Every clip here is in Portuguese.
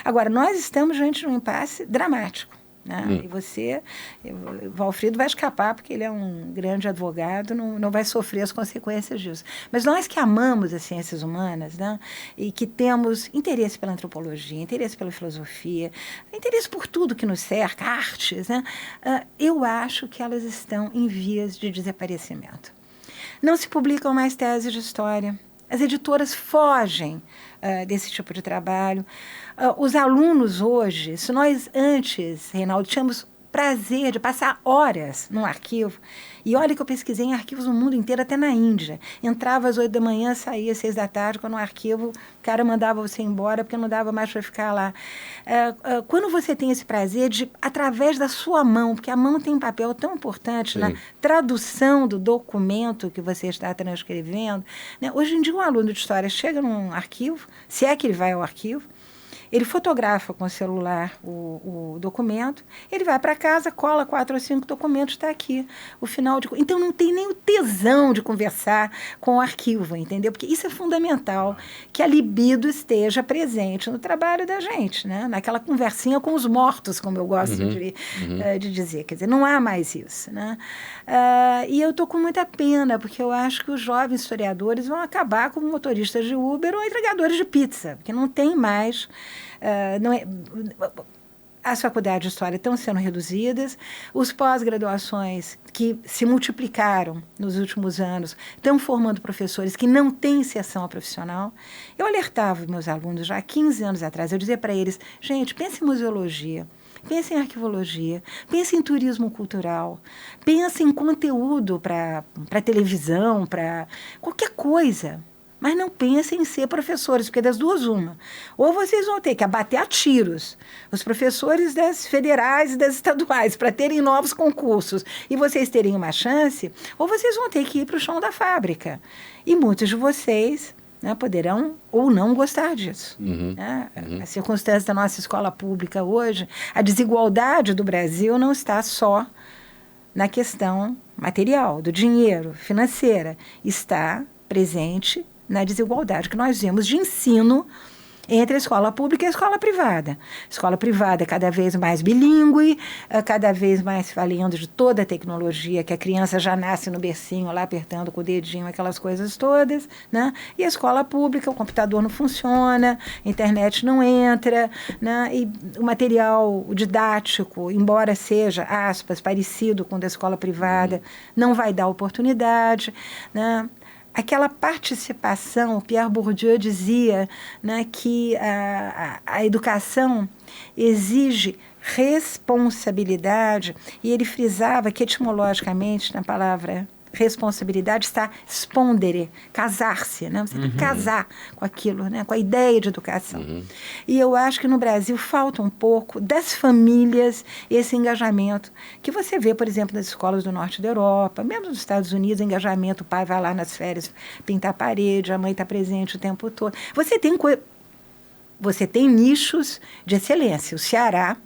Agora, nós estamos diante de um impasse dramático. Né? E você, o Valfrido vai escapar porque ele é um grande advogado, não vai sofrer as consequências disso. Mas nós que amamos as ciências humanas, né? E que temos interesse pela antropologia, interesse pela filosofia, interesse por tudo que nos cerca, artes, né? Eu acho que elas estão em vias de desaparecimento. Não se publicam mais teses de história. As editoras fogem desse tipo de trabalho. Os alunos hoje, se nós antes, Reinaldo, tínhamos prazer de passar horas num arquivo, e olha que eu pesquisei em arquivos no mundo inteiro, até na Índia. Entrava às 8 da manhã, saía às 6 da tarde, quando no arquivo o cara mandava você embora porque não dava mais para ficar lá. Quando você tem esse prazer de, através da sua mão, porque a mão tem um papel tão importante na tradução do documento que você está transcrevendo, né? Hoje em dia um aluno de história chega num arquivo, se é que ele vai ao arquivo, ele fotografa com o celular o documento, ele vai para casa, cola 4 ou 5 documentos, está aqui o final de... Então, não tem nem o tesão de conversar com o arquivo, entendeu? Porque isso é fundamental, que a libido esteja presente no trabalho da gente, né? Naquela conversinha com os mortos, como eu gosto de dizer. Quer dizer, não há mais isso, né? E eu estou com muita pena, porque eu acho que os jovens historiadores vão acabar como motoristas de Uber ou entregadores de pizza, porque não tem mais... as faculdades de história estão sendo reduzidas, os pós-graduações que se multiplicaram nos últimos anos estão formando professores que não têm inserção profissional. Eu alertava meus alunos já há 15 anos atrás, eu dizia para eles, gente, pense em museologia, pense em arquivologia, pense em turismo cultural, pense em conteúdo para televisão, para qualquer coisa. Mas não pensem em ser professores, porque das duas uma. Ou vocês vão ter que abater a tiros os professores das federais e das estaduais para terem novos concursos e vocês terem uma chance, ou vocês vão ter que ir para o chão da fábrica. E muitos de vocês, né, poderão ou não gostar disso. Né? As circunstâncias da nossa escola pública hoje, a desigualdade do Brasil não está só na questão material, do dinheiro, financeira, está presente na desigualdade que nós vemos de ensino entre a escola pública e a escola privada. A escola privada é cada vez mais bilíngue, cada vez mais falando de toda a tecnologia, que a criança já nasce no bercinho, lá apertando com o dedinho, aquelas coisas todas, né? E a escola pública, o computador não funciona, a internet não entra, né? E o material didático, embora seja, aspas, parecido com o da escola privada, não vai dar oportunidade, né? Aquela participação, o Pierre Bourdieu dizia, né, que a educação exige responsabilidade, e ele frisava que etimologicamente na palavra responsabilidade está spondere, casar-se, né? Você tem que casar com aquilo, né? Com a ideia de educação. E eu acho que no Brasil falta um pouco das famílias esse engajamento que você vê, por exemplo, nas escolas do norte da Europa, mesmo nos Estados Unidos, engajamento, o pai vai lá nas férias pintar a parede, a mãe está presente o tempo todo. Você tem nichos de excelência. O Ceará,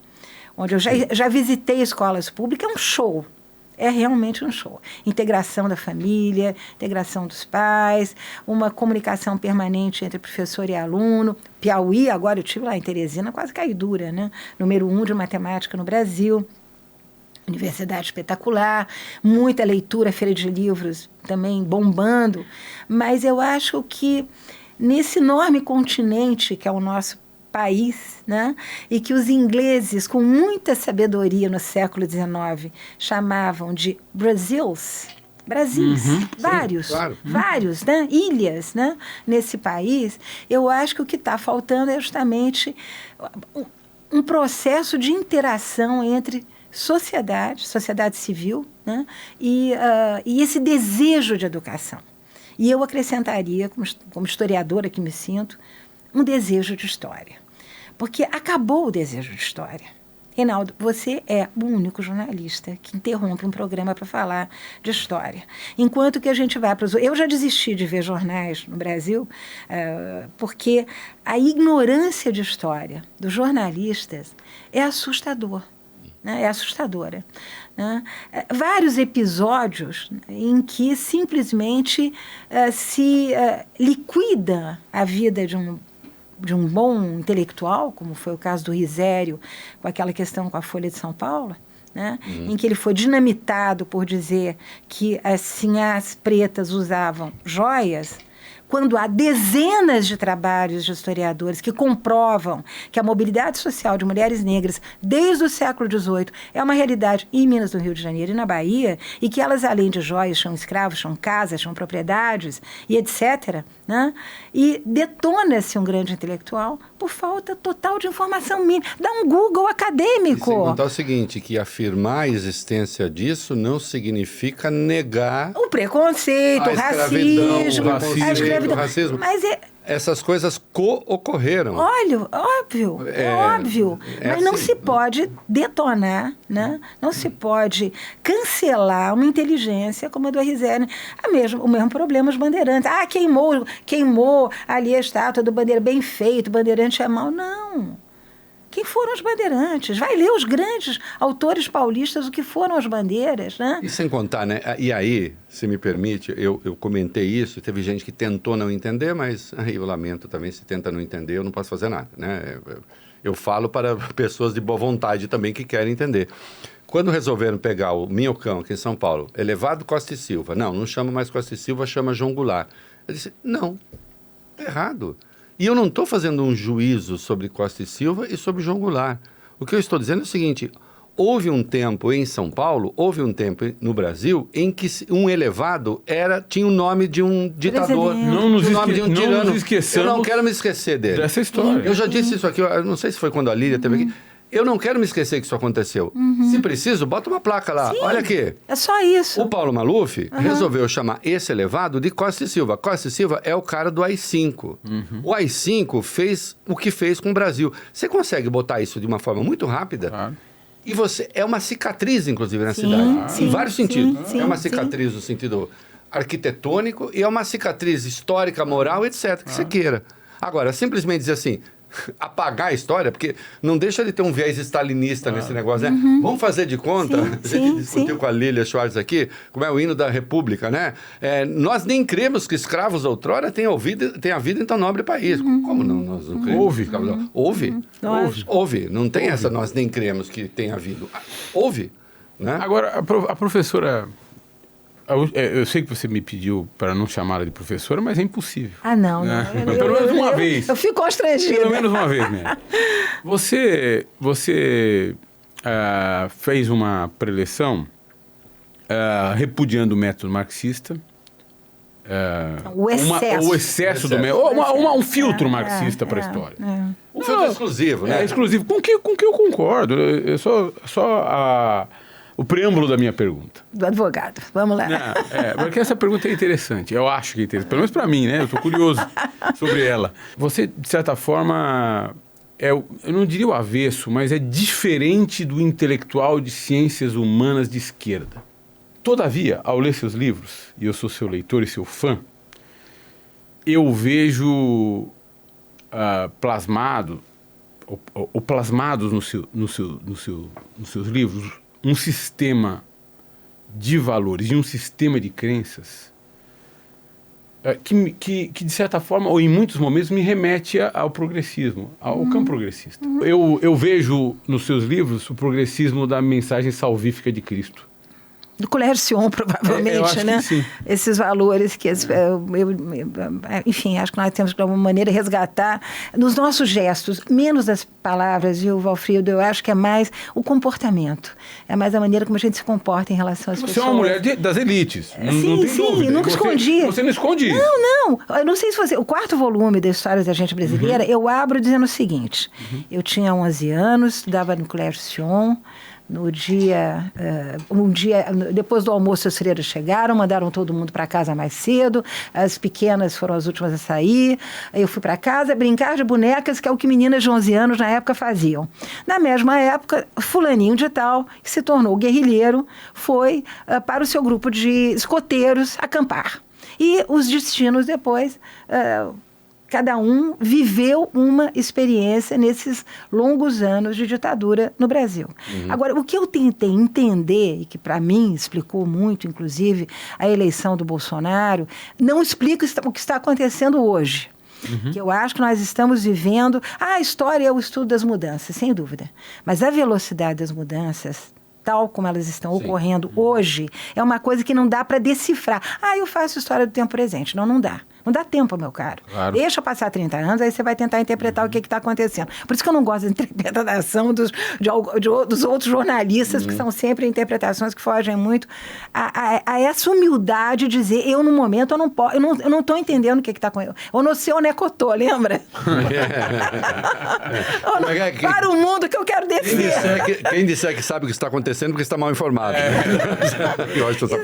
onde eu já visitei escolas públicas, é um show. É realmente um show. Integração da família, integração dos pais, uma comunicação permanente entre professor e aluno. Piauí, agora eu estive lá em Teresina, quase caí dura, né? Número 1 de matemática no Brasil. Universidade espetacular, muita leitura, feira de livros também bombando. Mas eu acho que nesse enorme continente que é o nosso país, né? E que os ingleses, com muita sabedoria no século XIX, chamavam de Brasis, vários, claro. Vários, né? Ilhas, né? Nesse país, eu acho que o que está faltando é justamente um processo de interação entre sociedade civil, né? E esse desejo de educação. E eu acrescentaria, como historiadora que me sinto, um desejo de história. Porque acabou o desejo de história. Reinaldo, você é o único jornalista que interrompe um programa para falar de história. Enquanto que a gente vai para os... Eu já desisti de ver jornais no Brasil, porque a ignorância de história dos jornalistas é assustador. Né? É assustadora. Né? Vários episódios em que simplesmente se liquida a vida de um um bom intelectual, como foi o caso do Risério, com aquela questão com a Folha de São Paulo, né? Em que ele foi dinamitado por dizer que as sinhás pretas usavam joias, quando há dezenas de trabalhos de historiadores que comprovam que a mobilidade social de mulheres negras desde o século XVIII é uma realidade em Minas, no Rio de Janeiro e na Bahia, e que elas, além de joias, tinham escravos, tinham casas, tinham propriedades e etc., né? E detona-se um grande intelectual por falta total de informação mínima. Dá um Google acadêmico. E sem contar o seguinte, que afirmar a existência disso não significa negar o preconceito, o racismo, a escravidão. O racismo. Mas essas coisas co-ocorreram. Olha, óbvio, óbvio. Mas não assim, se pode detonar, né? Não se pode cancelar uma inteligência como a do Arizene. O mesmo problema os bandeirantes. Ah, queimou ali a estátua do Bandeira, bem feito, Bandeirante é mau. Não. Quem foram os bandeirantes? Vai ler os grandes autores paulistas, o que foram as bandeiras, né? E sem contar, né? E aí, se me permite, eu comentei isso, teve gente que tentou não entender, mas aí eu lamento também, se tenta não entender, eu não posso fazer nada, né? Eu falo para pessoas de boa vontade também que querem entender. Quando resolveram pegar o Minhocão aqui em São Paulo, elevado Costa e Silva, não chama mais Costa e Silva, chama João Goulart. Eu disse, não, tá errado. E eu não estou fazendo um juízo sobre Costa e Silva e sobre João Goulart. O que eu estou dizendo é o seguinte, houve um tempo em São Paulo, houve um tempo no Brasil, em que um elevado tinha o nome de um ditador, nome de um tirano. Eu não quero me esquecer dele. Dessa história. Eu já disse isso aqui, eu não sei se foi quando a Lília esteve aqui. Eu não quero me esquecer que isso aconteceu. Se preciso, bota uma placa lá. Sim, olha aqui. É só isso. O Paulo Maluf resolveu chamar esse elevado de Costa e Silva. Costa e Silva é o cara do AI-5. O AI-5 fez o que fez com o Brasil. Você consegue botar isso de uma forma muito rápida? Claro. E é uma cicatriz, inclusive, na cidade. Em vários sentidos. É uma cicatriz no sentido arquitetônico e é uma cicatriz histórica, moral, etc. Que você queira. Agora, simplesmente dizer assim... apagar a história, porque não deixa de ter um viés stalinista nesse negócio, né? Vamos fazer de conta, a gente discutiu com a Lília Schwartz aqui, como é o hino da República, né? Nós nem cremos que escravos outrora tenham havido em tão nobre país. Como não? Nós não cremos. Houve. Não tem essa, nós nem cremos que tenha havido. Houve, né? Agora, a professora... Eu sei que você me pediu para não chamá-la de professora, mas é impossível. Ah, não. Pelo menos uma vez. Eu fico constrangida. Pelo menos uma vez, né? Você fez uma preleção repudiando o método marxista. O excesso do método. Um filtro marxista para a história. Um filtro exclusivo, né? Exclusivo. Com que eu concordo. O preâmbulo da minha pergunta. Do advogado. Vamos lá. Porque essa pergunta é interessante. Eu acho que é interessante. Pelo menos para mim, né? Eu estou curioso sobre ela. Você, de certa forma, eu não diria o avesso, mas é diferente do intelectual de ciências humanas de esquerda. Todavia, ao ler seus livros, e eu sou seu leitor e seu fã, eu vejo plasmados nos seus livros um sistema de valores e um sistema de crenças que, de certa forma, ou em muitos momentos, me remete ao progressismo, ao campo progressista. Eu vejo nos seus livros o progressismo da mensagem salvífica de Cristo. Do Colégio Sion, provavelmente, né? Sim. Esses valores que... enfim, acho que nós temos que, de alguma maneira, resgatar nos nossos gestos, menos das palavras, viu, Valfrido? Eu acho que é mais o comportamento. É mais a maneira como a gente se comporta em relação às pessoas. Você é uma mulher das elites. Sim, nunca escondi. Você não esconde isso. Não. Eu não sei se você... O 4º volume da Histórias da Gente Brasileira, eu abro dizendo o seguinte. Eu tinha 11 anos, estudava no Colégio Sion. No dia, depois do almoço, as freiras chegaram, mandaram todo mundo para casa mais cedo, as pequenas foram as últimas a sair, eu fui para casa brincar de bonecas, que é o que meninas de 11 anos na época faziam. Na mesma época, fulaninho de tal, que se tornou guerrilheiro, foi para o seu grupo de escoteiros acampar. E os destinos depois... cada um viveu uma experiência nesses longos anos de ditadura no Brasil. Agora, o que eu tentei entender, e que para mim explicou muito, inclusive, a eleição do Bolsonaro, não explica o que está acontecendo hoje. Que eu acho que nós estamos vivendo... a história é o estudo das mudanças, sem dúvida. Mas a velocidade das mudanças, tal como elas estão ocorrendo hoje, é uma coisa que não dá para decifrar. Eu faço história do tempo presente. Não dá. Não dá tempo, meu caro. Claro. Deixa passar 30 anos, aí você vai tentar interpretar o que está acontecendo. Por isso que eu não gosto da interpretação dos outros jornalistas, que são sempre interpretações que fogem muito a essa humildade de dizer, eu no momento, eu não estou entendendo o que está acontecendo. Eu não sei onde é que eu estou, lembra? Para o mundo que eu quero descer. Quem disser que sabe o que está acontecendo, porque está mal informado. Eu acho que